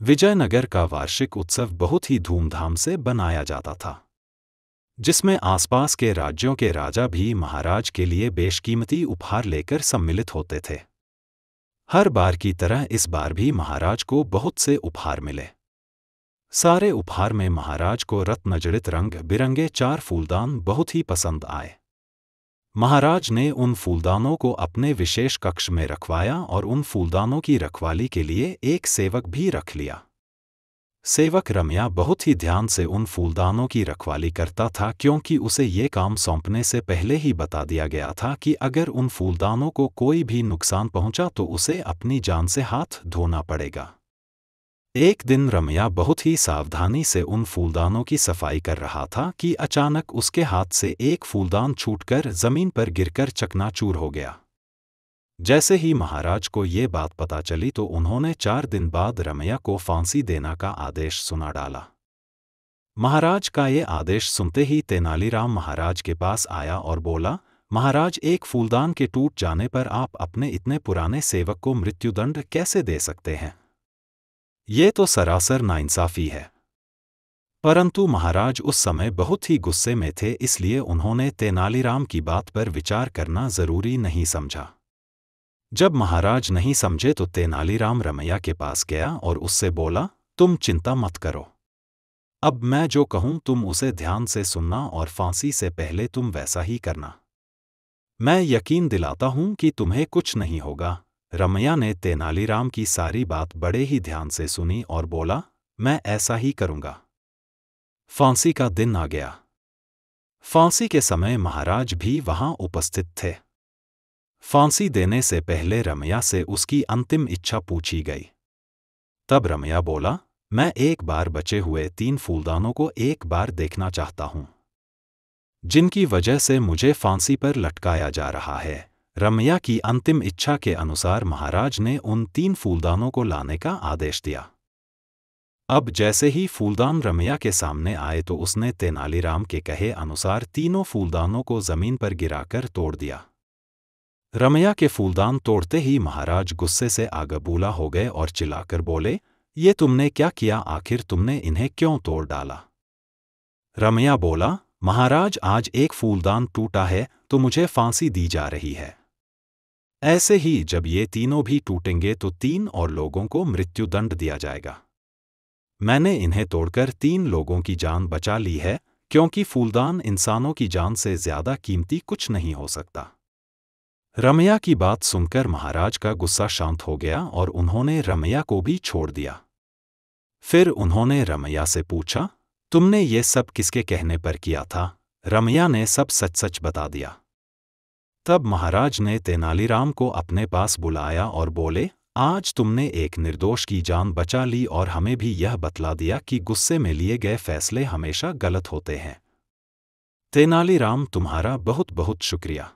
विजयनगर का वार्षिक उत्सव बहुत ही धूमधाम से बनाया जाता था, जिसमें आसपास के राज्यों के राजा भी महाराज के लिए बेशकीमती उपहार लेकर सम्मिलित होते थे। हर बार की तरह इस बार भी महाराज को बहुत से उपहार मिले। सारे उपहार में महाराज को रत्नजड़ित रंग बिरंगे 4 फूलदान बहुत ही पसंद आए। महाराज ने उन फूलदानों को अपने विशेष कक्ष में रखवाया और उन फूलदानों की रखवाली के लिए एक सेवक भी रख लिया। सेवक रमैया बहुत ही ध्यान से उन फूलदानों की रखवाली करता था, क्योंकि उसे ये काम सौंपने से पहले ही बता दिया गया था कि अगर उन फूलदानों को कोई भी नुकसान पहुंचा तो उसे अपनी जान से हाथ धोना पड़ेगा। एक दिन रमैया बहुत ही सावधानी से उन फूलदानों की सफाई कर रहा था कि अचानक उसके हाथ से एक फूलदान छूटकर जमीन पर गिरकर चकनाचूर हो गया। जैसे ही महाराज को ये बात पता चली तो उन्होंने 4 दिन बाद रमैया को फांसी देने का आदेश सुना डाला। महाराज का ये आदेश सुनते ही तेनालीराम महाराज के पास आया और बोला, महाराज, एक फूलदान के टूट जाने पर आप अपने इतने पुराने सेवक को मृत्युदंड कैसे दे सकते हैं? ये तो सरासर नाइंसाफी है। परंतु महाराज उस समय बहुत ही गुस्से में थे, इसलिए उन्होंने तेनालीराम की बात पर विचार करना जरूरी नहीं समझा। जब महाराज नहीं समझे तो तेनालीराम रमैया के पास गया और उससे बोला, तुम चिंता मत करो। अब मैं जो कहूं तुम उसे ध्यान से सुनना और फांसी से पहले तुम वैसा ही करना। मैं यकीन दिलाता हूं कि तुम्हें कुछ नहीं होगा। रमैया ने तेनालीराम की सारी बात बड़े ही ध्यान से सुनी और बोला, मैं ऐसा ही करूंगा। फांसी का दिन आ गया। फांसी के समय महाराज भी वहां उपस्थित थे। फांसी देने से पहले रमैया से उसकी अंतिम इच्छा पूछी गई। तब रमैया बोला, मैं एक बार बचे हुए 3 फूलदानों को एक बार देखना चाहता हूं, जिनकी वजह से मुझे फांसी पर लटकाया जा रहा है। रमैया की अंतिम इच्छा के अनुसार महाराज ने उन 3 फूलदानों को लाने का आदेश दिया। अब जैसे ही फूलदान रमैया के सामने आए तो उसने तेनालीराम के कहे अनुसार तीनों फूलदानों को जमीन पर गिराकर तोड़ दिया। रमैया के फूलदान तोड़ते ही महाराज गुस्से से आगबूला हो गए और चिल्लाकर बोले, ये तुमने क्या किया? आखिर तुमने इन्हें क्यों तोड़ डाला? रमैया बोला, महाराज, आज एक फूलदान टूटा है तो मुझे फांसी दी जा रही है। ऐसे ही जब ये तीनों भी टूटेंगे तो 3 और लोगों को मृत्युदंड दिया जाएगा। मैंने इन्हें तोड़कर 3 लोगों की जान बचा ली है, क्योंकि फूलदान इंसानों की जान से ज्यादा कीमती कुछ नहीं हो सकता। रमैया की बात सुनकर महाराज का गुस्सा शांत हो गया और उन्होंने रमैया को भी छोड़ दिया। फिर उन्होंने रमैया से पूछा, तुमने ये सब किसके कहने पर किया था? रमैया ने सब सच सच बता दिया। तब महाराज ने तेनालीराम को अपने पास बुलाया और बोले, आज तुमने एक निर्दोष की जान बचा ली और हमें भी यह बतला दिया कि गुस्से में लिए गए फैसले हमेशा गलत होते हैं। तेनालीराम, तुम्हारा बहुत बहुत शुक्रिया।